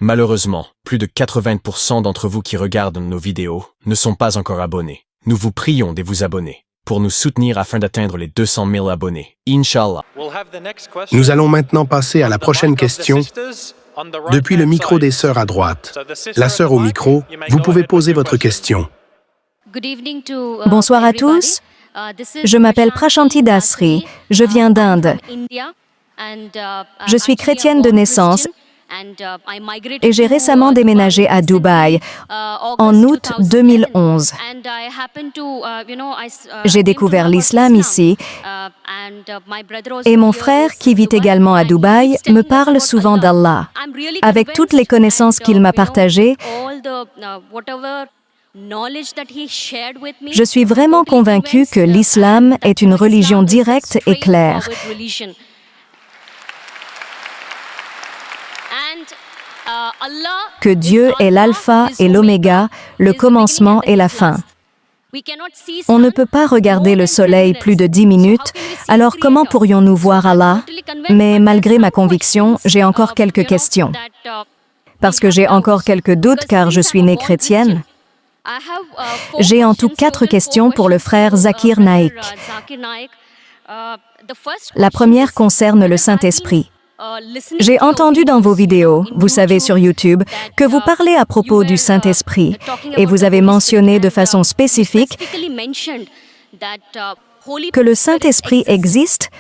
Malheureusement, plus de 80% d'entre vous qui regardent nos vidéos ne sont pas encore abonnés. Nous vous prions de vous abonner pour nous soutenir afin d'atteindre les 200 000 abonnés. Inch'Allah. Nous allons maintenant passer à la prochaine question. Depuis le micro des sœurs à droite. La sœur au micro, vous pouvez poser votre question. Bonsoir à tous. Je m'appelle Prashanti Dasri. Je viens d'Inde. Je suis chrétienne de naissance et j'ai récemment déménagé à Dubaï en août 2011. J'ai découvert l'islam ici et mon frère, qui vit également à Dubaï, me parle souvent d'Allah. Avec toutes les connaissances qu'il m'a partagées, je suis vraiment convaincue que l'islam est une religion directe et claire. Que Dieu est l'alpha et l'oméga, le commencement et la fin. On ne peut pas regarder le soleil plus de 10 minutes, alors comment pourrions-nous voir Allah? Mais malgré ma conviction, j'ai encore quelques questions. Parce que j'ai encore quelques doutes car je suis née chrétienne. J'ai en tout 4 questions pour le frère Zakir Naik. La première concerne le Saint-Esprit. J'ai entendu dans vos vidéos, vous savez sur YouTube, que vous parlez à propos du Saint-Esprit et vous avez mentionné de façon spécifique que le Saint-Esprit existe.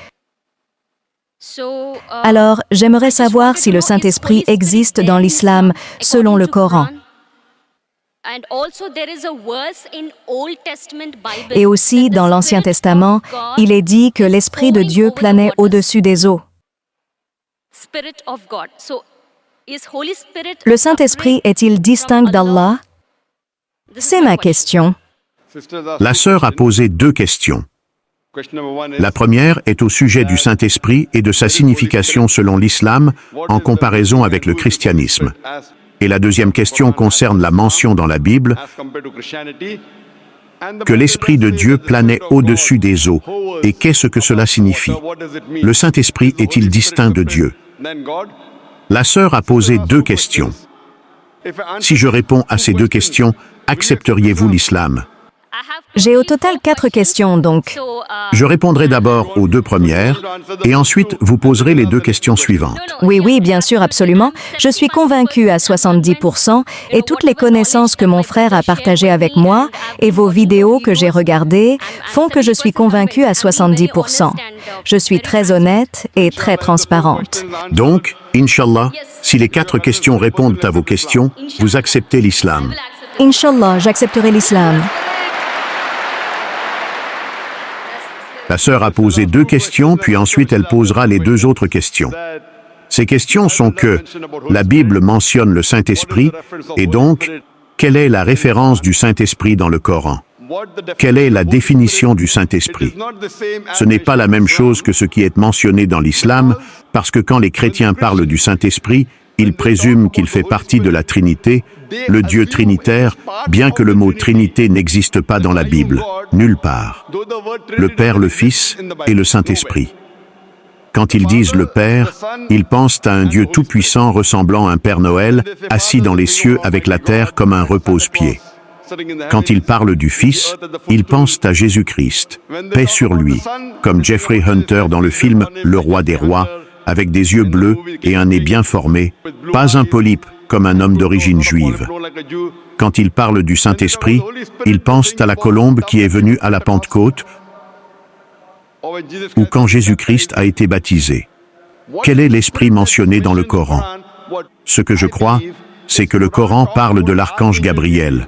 Alors, j'aimerais savoir si le Saint-Esprit existe dans l'islam selon le Coran. Et aussi, dans l'Ancien Testament, il est dit que l'Esprit de Dieu planait au-dessus des eaux. Le Saint-Esprit est-il distinct d'Allah? C'est ma question. La sœur a posé 2 questions. La première est au sujet du Saint-Esprit et de sa signification selon l'islam en comparaison avec le christianisme. Et la deuxième question concerne la mention dans la Bible que l'Esprit de Dieu planait au-dessus des eaux. Et qu'est-ce que cela signifie? Le Saint-Esprit est-il distinct de Dieu? La sœur a posé 2 questions. Si je réponds à ces 2 questions, accepteriez-vous l'islam? J'ai au total 4 questions, donc. Je répondrai d'abord aux 2 premières, et ensuite vous poserez les 2 questions suivantes. Oui, bien sûr, absolument. Je suis convaincue à 70%, et toutes les connaissances que mon frère a partagées avec moi, et vos vidéos que j'ai regardées, font que je suis convaincue à 70%. Je suis très honnête et très transparente. Donc, Inch'Allah, si les 4 questions répondent à vos questions, vous acceptez l'islam. Inch'Allah, j'accepterai l'islam. La sœur a posé 2 questions, puis ensuite elle posera les 2 autres questions. Ces questions sont que la Bible mentionne le Saint-Esprit, et donc, quelle est la référence du Saint-Esprit dans le Coran? Quelle est la définition du Saint-Esprit? Ce n'est pas la même chose que ce qui est mentionné dans l'islam, parce que quand les chrétiens parlent du Saint-Esprit, ils présument qu'il fait partie de la Trinité, le Dieu trinitaire, bien que le mot Trinité n'existe pas dans la Bible, nulle part. Le Père, le Fils et le Saint-Esprit. Quand ils disent le Père, ils pensent à un Dieu tout-puissant ressemblant à un Père Noël, assis dans les cieux avec la terre comme un repose-pied. Quand ils parlent du Fils, ils pensent à Jésus-Christ, paix sur lui, comme Jeffrey Hunter dans le film Le Roi des Rois, avec des yeux bleus et un nez bien formé, pas un polype comme un homme d'origine juive. Quand ils parlent du Saint-Esprit, ils pensent à la colombe qui est venue à la Pentecôte ou quand Jésus-Christ a été baptisé. Quel est l'Esprit mentionné dans le Coran? Ce que je crois, c'est que le Coran parle de l'archange Gabriel.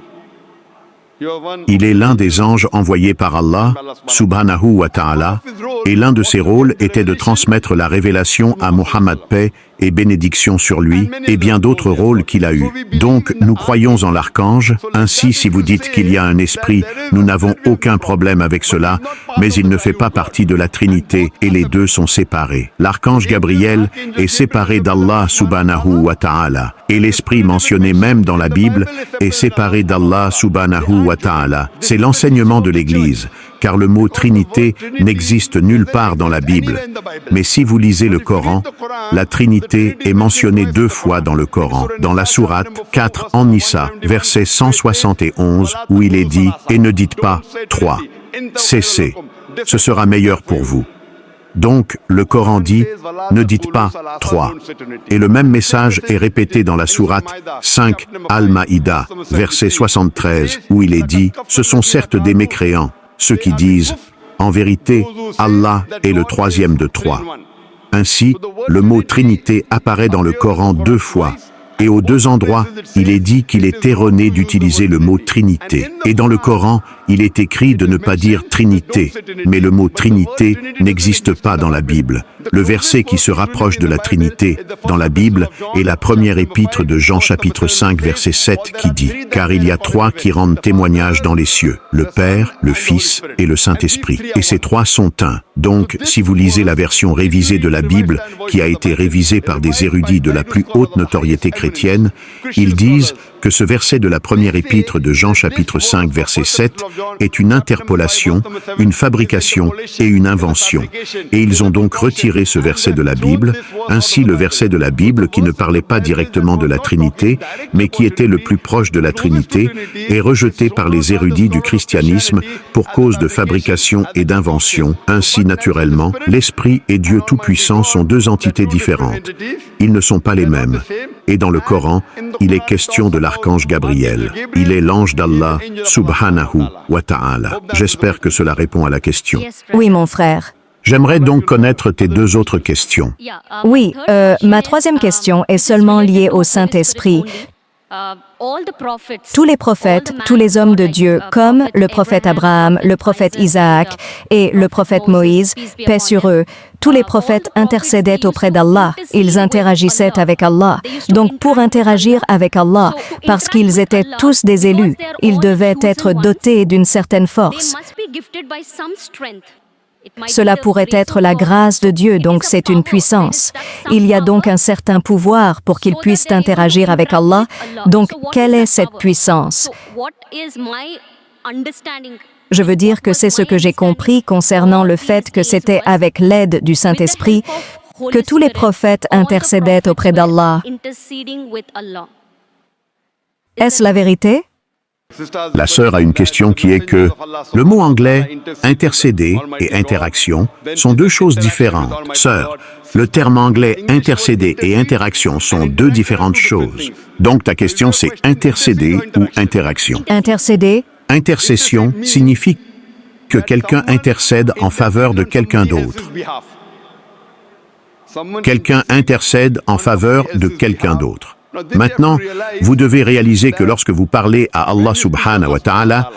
Il est l'un des anges envoyés par Allah, subhanahu wa ta'ala, et l'un de ses rôles était de transmettre la révélation à Muhammad, paix et bénédiction sur lui, et bien d'autres rôles qu'il a eus. Donc, nous croyons en l'archange, ainsi si vous dites qu'il y a un esprit, nous n'avons aucun problème avec cela, mais il ne fait pas partie de la Trinité, et les 2 sont séparés. L'archange Gabriel est séparé d'Allah subhanahu wa ta'ala, et l'esprit mentionné même dans la Bible est séparé d'Allah subhanahu wa ta'ala. C'est l'enseignement de l'Église, car le mot Trinité n'existe nulle part dans la Bible. Mais si vous lisez le Coran, la Trinité est mentionnée 2 fois dans le Coran, dans la sourate 4 en Nisa, verset 171, où il est dit « Et ne dites pas 3, cessez, ce sera meilleur pour vous ». Donc, le Coran dit « Ne dites pas 3 ». Et le même message est répété dans la sourate 5 Al-Maïda, verset 73, où il est dit « Ce sont certes des mécréants, ceux qui disent « En vérité, Allah est le troisième de 3 ». Ainsi, le mot Trinité apparaît dans le Coran 2 fois. Et aux 2 endroits, il est dit qu'il est erroné d'utiliser le mot Trinité. Et dans le Coran, il est écrit de ne pas dire Trinité, mais le mot Trinité n'existe pas dans la Bible. Le verset qui se rapproche de la Trinité dans la Bible est la première épître de Jean chapitre 5 verset 7 qui dit « Car il y a 3 qui rendent témoignage dans les cieux, le Père, le Fils et le Saint-Esprit. Et ces 3 sont un. » Donc, si vous lisez la version révisée de la Bible, qui a été révisée par des érudits de la plus haute notoriété chrétienne, ils disent que ce verset de la première épître de Jean chapitre 5 verset 7 est une interpolation, une fabrication et une invention. Et ils ont donc retiré ce verset de la Bible. Ainsi, le verset de la Bible qui ne parlait pas directement de la Trinité, mais qui était le plus proche de la Trinité, est rejeté par les érudits du christianisme pour cause de fabrication et d'invention. Ainsi, naturellement, l'Esprit et Dieu Tout-Puissant sont 2 entités différentes. Ils ne sont pas les mêmes. Et dans le Coran, il est question de l'archange Gabriel. Il est l'ange d'Allah, subhanahu wa ta'ala. J'espère que cela répond à la question. Oui, mon frère. J'aimerais donc connaître tes 2 autres questions. Oui, ma 3e question est seulement liée au Saint-Esprit. Tous les prophètes, tous les hommes de Dieu, comme le prophète Abraham, le prophète Isaac et le prophète Moïse, paix sur eux, tous les prophètes intercédaient auprès d'Allah, ils interagissaient avec Allah. Donc pour interagir avec Allah, parce qu'ils étaient tous des élus, ils devaient être dotés d'une certaine force. Cela pourrait être la grâce de Dieu, donc c'est une puissance. Il y a donc un certain pouvoir pour qu'ils puissent interagir avec Allah. Donc, quelle est cette puissance? Je veux dire que c'est ce que j'ai compris concernant le fait que c'était avec l'aide du Saint-Esprit que tous les prophètes intercédaient auprès d'Allah. Est-ce la vérité? La sœur a une question qui est que le mot anglais « intercéder » et « interaction » sont 2 choses différentes. Sœur, le terme anglais « intercéder » et « interaction » sont 2 différentes choses. Donc ta question c'est « intercéder » ou « interaction ». Intercéder? Intercession signifie que quelqu'un intercède en faveur de quelqu'un d'autre. Quelqu'un intercède en faveur de quelqu'un d'autre. Maintenant, vous devez réaliser que lorsque vous parlez à Allah subhanahu wa ta'ala,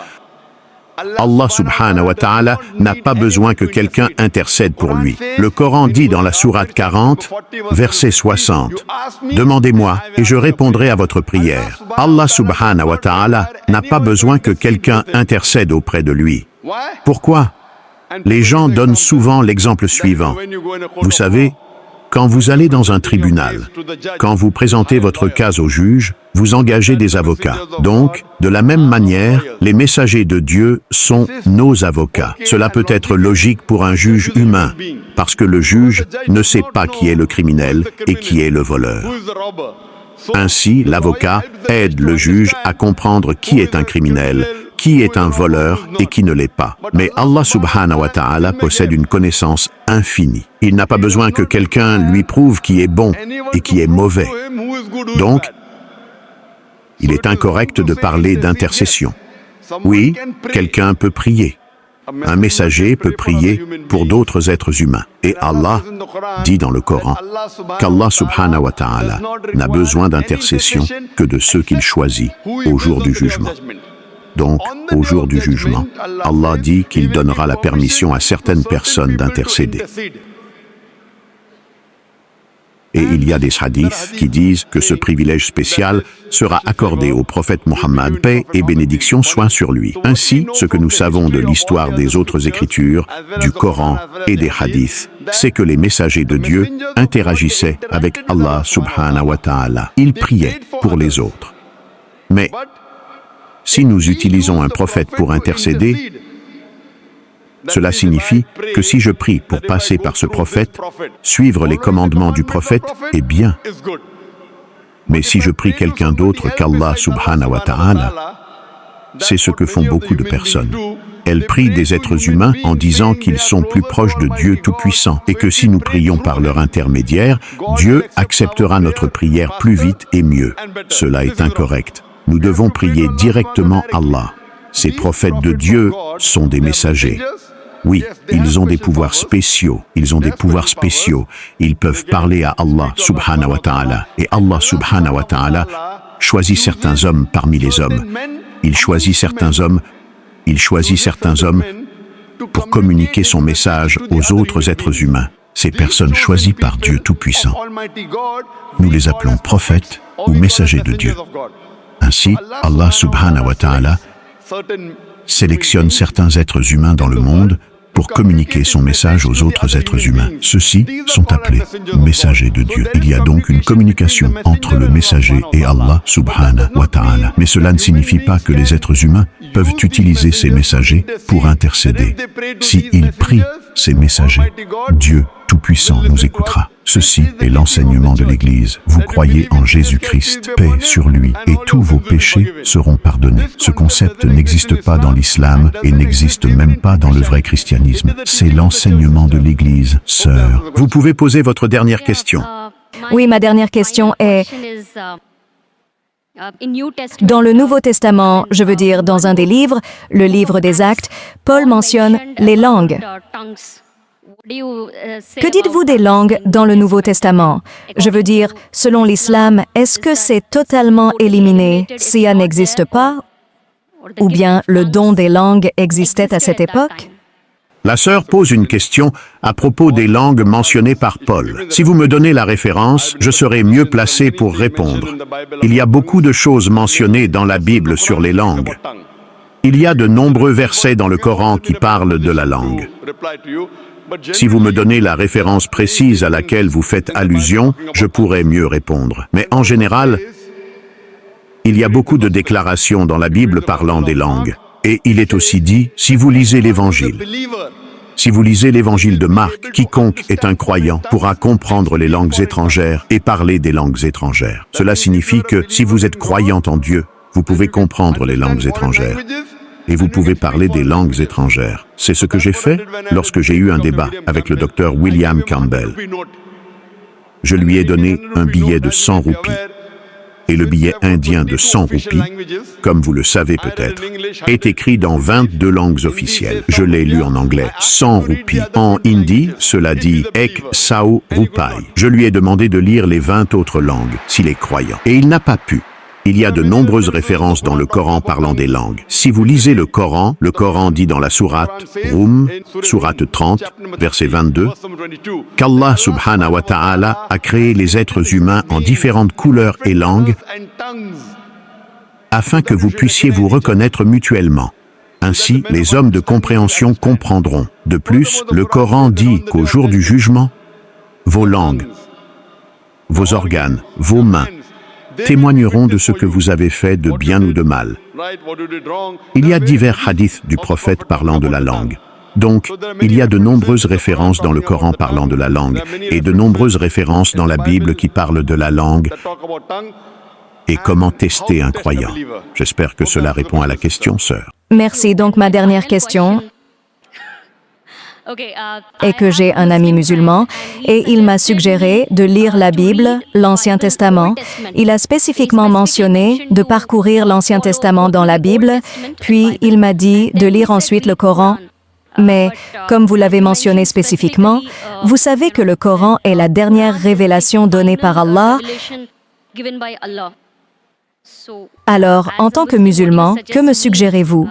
Allah subhanahu wa ta'ala n'a pas besoin que quelqu'un intercède pour lui. Le Coran dit dans la sourate 40, verset 60, « Demandez-moi et je répondrai à votre prière. » Allah subhanahu wa ta'ala n'a pas besoin que quelqu'un intercède auprès de lui. Pourquoi? Les gens donnent souvent l'exemple suivant. Vous savez, quand vous allez dans un tribunal, quand vous présentez votre cas au juge, vous engagez des avocats. Donc, de la même manière, les messagers de Dieu sont nos avocats. Cela peut être logique pour un juge humain, parce que le juge ne sait pas qui est le criminel et qui est le voleur. Ainsi, l'avocat aide le juge à comprendre qui est un criminel, qui est un voleur et qui ne l'est pas. Mais Allah subhanahu wa ta'ala possède une connaissance infinie. Il n'a pas besoin que quelqu'un lui prouve qui est bon et qui est mauvais. Donc, il est incorrect de parler d'intercession. Oui, quelqu'un peut prier. Un messager peut prier pour d'autres êtres humains. Et Allah dit dans le Coran qu'Allah subhanahu wa ta'ala n'a besoin d'intercession que de ceux qu'il choisit au jour du jugement. Donc, au jour du jugement, Allah dit qu'il donnera la permission à certaines personnes d'intercéder. Et il y a des hadiths qui disent que ce privilège spécial sera accordé au prophète Mohammed, paix et bénédiction soient sur lui. Ainsi, ce que nous savons de l'histoire des autres écritures, du Coran et des hadiths, c'est que les messagers de Dieu interagissaient avec Allah subhanahu wa ta'ala. Ils priaient pour les autres. Mais si nous utilisons un prophète pour intercéder, Cela signifie que si je prie pour passer par ce prophète, suivre les commandements du prophète est bien. Mais si je prie quelqu'un d'autre qu'Allah subhanahu wa ta'ala, c'est ce que font beaucoup de personnes. Elles prient des êtres humains en disant qu'ils sont plus proches de Dieu Tout-Puissant et que si nous prions par leur intermédiaire, Dieu acceptera notre prière plus vite et mieux. Cela est incorrect. Nous devons prier directement Allah. Ces prophètes de Dieu sont des messagers. Oui, ils ont des pouvoirs spéciaux. Ils peuvent parler à Allah subhanahu wa ta'ala. Et Allah subhanahu wa ta'ala choisit certains hommes parmi les hommes. Il choisit certains hommes pour communiquer son message aux autres êtres humains. Ces personnes choisies par Dieu Tout-Puissant. Nous les appelons prophètes ou messagers de Dieu. Ainsi, Allah subhanahu wa ta'ala sélectionne certains êtres humains dans le monde pour communiquer son message aux autres êtres humains. Ceux-ci sont appelés messagers de Dieu. Il y a donc une communication entre le messager et Allah subhanahu wa ta'ala. Mais cela ne signifie pas que les êtres humains peuvent utiliser ces messagers pour intercéder. S'ils prient ces messagers, Dieu Tout-Puissant nous écoutera. Ceci est l'enseignement de l'Église. Vous croyez en Jésus-Christ, paix sur lui, et tous vos péchés seront pardonnés. Ce concept n'existe pas dans l'islam et n'existe même pas dans le vrai christianisme. C'est l'enseignement de l'Église, sœur. Vous pouvez poser votre dernière question. Oui, ma dernière question est, dans le Nouveau Testament, je veux dire dans un des livres, le livre des Actes, Paul mentionne les langues. Que dites-vous des langues dans le Nouveau Testament? Je veux dire, selon l'islam, est-ce que c'est totalement éliminé si ça n'existe pas? Ou bien le don des langues existait à cette époque? La sœur pose une question à propos des langues mentionnées par Paul. Si vous me donnez la référence, je serai mieux placé pour répondre. Il y a beaucoup de choses mentionnées dans la Bible sur les langues. Il y a de nombreux versets dans le Coran qui parlent de la langue. Si vous me donnez la référence précise à laquelle vous faites allusion, je pourrai mieux répondre. Mais en général, il y a beaucoup de déclarations dans la Bible parlant des langues. Et il est aussi dit, si vous lisez l'Évangile de Marc, quiconque est un croyant pourra comprendre les langues étrangères et parler des langues étrangères. Cela signifie que si vous êtes croyant en Dieu, vous pouvez comprendre les langues étrangères. Et vous pouvez parler des langues étrangères. C'est ce que j'ai fait lorsque j'ai eu un débat avec le docteur William Campbell. Je lui ai donné un billet de 100 roupies. Et le billet indien de 100 roupies, comme vous le savez peut-être, est écrit dans 22 langues officielles. Je l'ai lu en anglais, 100 roupies. En hindi, cela dit Ek Sao Rupai. Je lui ai demandé de lire les 20 autres langues, s'il est croyant. Et il n'a pas pu. Il y a de nombreuses références dans le Coran parlant des langues. Si vous lisez le Coran dit dans la sourate Rum, sourate 30, verset 22, qu'Allah subhanahu wa ta'ala a créé les êtres humains en différentes couleurs et langues afin que vous puissiez vous reconnaître mutuellement. Ainsi, les hommes de compréhension comprendront. De plus, le Coran dit qu'au jour du jugement, vos langues, vos organes, vos mains, témoigneront de ce que vous avez fait de bien ou de mal. Il y a divers hadiths du prophète parlant de la langue. Donc, il y a de nombreuses références dans le Coran parlant de la langue et de nombreuses références dans la Bible qui parlent de la langue et comment tester un croyant. J'espère que cela répond à la question, sœur. Merci. Donc, ma dernière question est que j'ai un ami musulman et il m'a suggéré de lire la Bible, l'Ancien Testament. Il a spécifiquement mentionné de parcourir l'Ancien Testament dans la Bible, puis il m'a dit de lire ensuite le Coran. Mais, comme vous l'avez mentionné spécifiquement, vous savez que le Coran est la dernière révélation donnée par Allah. Alors, en tant que musulman, que me suggérez-vous?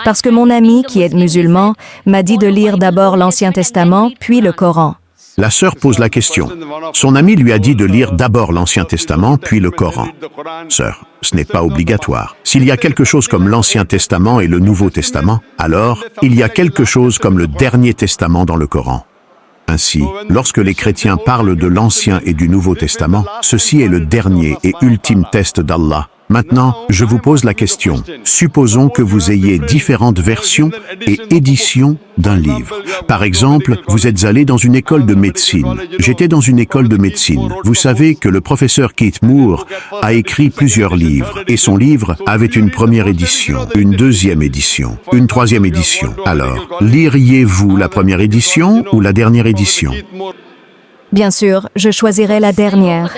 Parce que mon ami, qui est musulman, m'a dit de lire d'abord l'Ancien Testament, puis le Coran. La sœur pose la question. Son ami lui a dit de lire d'abord l'Ancien Testament, puis le Coran. Sœur, ce n'est pas obligatoire. S'il y a quelque chose comme l'Ancien Testament et le Nouveau Testament, alors il y a quelque chose comme le Dernier Testament dans le Coran. Ainsi, lorsque les chrétiens parlent de l'Ancien et du Nouveau Testament, ceci est le dernier et ultime test d'Allah, Maintenant, je vous pose la question. Supposons que vous ayez différentes versions et éditions d'un livre. Par exemple, vous êtes allé dans une école de médecine. J'étais dans une école de médecine. Vous savez que le professeur Keith Moore a écrit plusieurs livres, et son livre avait une première édition, une deuxième édition, une troisième édition. Alors, liriez-vous la première édition ou la dernière édition? Bien sûr, je choisirai la dernière.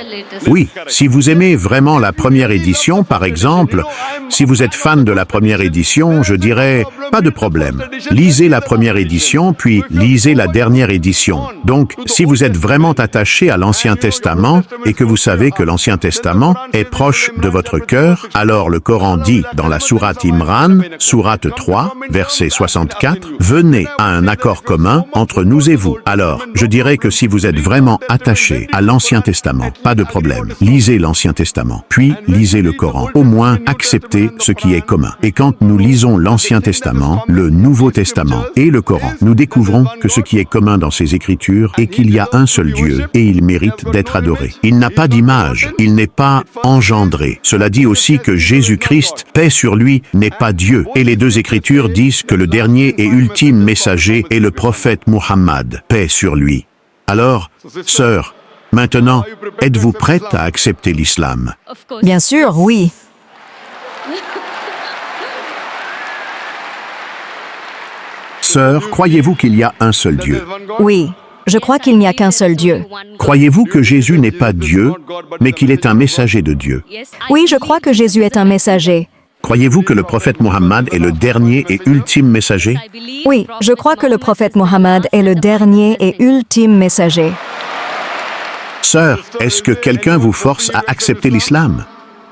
Oui, si vous aimez vraiment la première édition, par exemple, si vous êtes fan de la première édition, je dirais, pas de problème. Lisez la première édition, puis lisez la dernière édition. Donc, si vous êtes vraiment attaché à l'Ancien Testament et que vous savez que l'Ancien Testament est proche de votre cœur, alors le Coran dit dans la sourate Imran, sourate 3, verset 64, « Venez à un accord commun entre nous et vous ». Alors, je dirais que si vous êtes vraiment attaché à l'Ancien Testament, pas de problème. Lisez l'Ancien Testament, puis lisez le Coran. Au moins, acceptez ce qui est commun. Et quand nous lisons l'Ancien Testament, le Nouveau Testament et le Coran, nous découvrons que ce qui est commun dans ces Écritures est qu'il y a un seul Dieu et il mérite d'être adoré. Il n'a pas d'image, il n'est pas engendré. Cela dit aussi que Jésus-Christ, paix sur lui, n'est pas Dieu. Et les deux Écritures disent que le dernier et ultime messager est le prophète Muhammad, paix sur lui. Alors, sœur, maintenant, êtes-vous prête à accepter l'islam? Bien sûr, oui. Sœur, croyez-vous qu'il y a un seul Dieu? Oui, je crois qu'il n'y a qu'un seul Dieu. Croyez-vous que Jésus n'est pas Dieu, mais qu'il est un messager de Dieu? Oui, je crois que Jésus est un messager. Croyez-vous que le prophète Muhammad est le dernier et ultime messager? Oui, je crois que le prophète Mohammed est le dernier et ultime messager. Sœur, est-ce que quelqu'un vous force à accepter l'islam?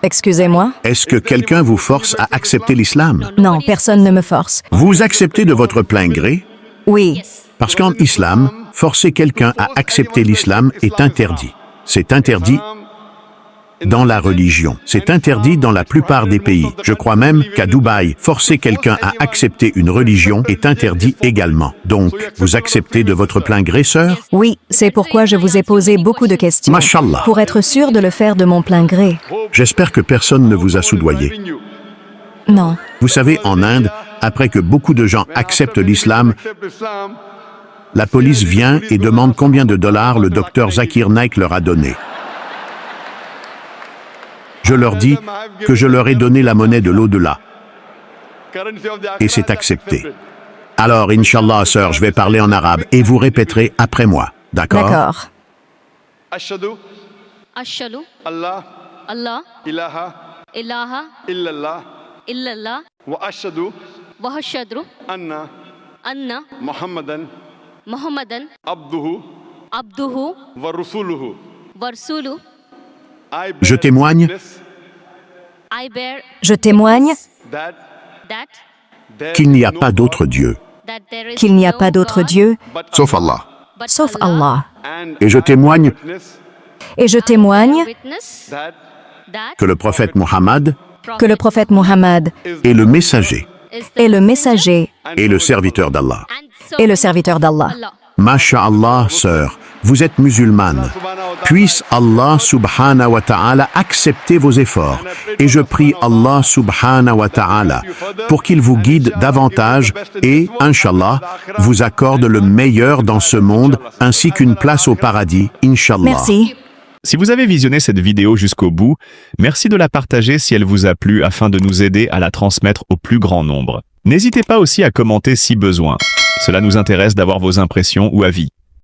Excusez-moi? Est-ce que quelqu'un vous force à accepter l'islam? Non, personne ne me force. Vous acceptez de votre plein gré? Oui, Parce qu'en islam, forcer quelqu'un à accepter l'islam est interdit. C'est interdit dans la religion. C'est interdit dans la plupart des pays. Je crois même qu'à Dubaï, forcer quelqu'un à accepter une religion est interdit également. Donc, vous acceptez de votre plein gré, sœur? oui, c'est pourquoi je vous ai posé beaucoup de questions. Mashallah. Pour être sûr de le faire de mon plein gré. J'espère que personne ne vous a soudoyé. Non. Vous savez, en Inde, après que beaucoup de gens acceptent l'islam, la police vient et demande combien de dollars le docteur Zakir Naik leur a donné. Je leur dis que je leur ai donné la monnaie de l'au-delà. Et c'est accepté. Alors, Inch'Allah, sœur, je vais parler en arabe et vous répéterez après moi. D'accord? D'accord. Ashhadu Ashhadu Allah Allah ilaha ilaha illallah illallah wa ashhadu wa ashhadu anna anna Muhammadan Muhammadan abduhu abduhu wa rasuluhu. wa rasuluhu. I Je témoigne I bear Je témoigne that that qu'il n'y a pas d'autre Dieu, there is qu'il n'y a no pas d'autre God Dieu, sauf Allah. but sauf Allah. Et je témoigne Et je témoigne witness that that que le prophète Muhammad que le prophète Mohammed est le messager is est le messager et le serviteur d'Allah. et le serviteur d'Allah. Allah. Masha'Allah, sœur, vous êtes musulmane. Puisse Allah subhanahu wa ta'ala accepter vos efforts. Et je prie Allah subhanahu wa ta'ala pour qu'il vous guide davantage et, Inch'Allah, vous accorde le meilleur dans ce monde ainsi qu'une place au paradis, Inch'Allah. Merci. Si vous avez visionné cette vidéo jusqu'au bout, merci de la partager si elle vous a plu afin de nous aider à la transmettre au plus grand nombre. N'hésitez pas aussi à commenter si besoin. Cela nous intéresse d'avoir vos impressions ou avis.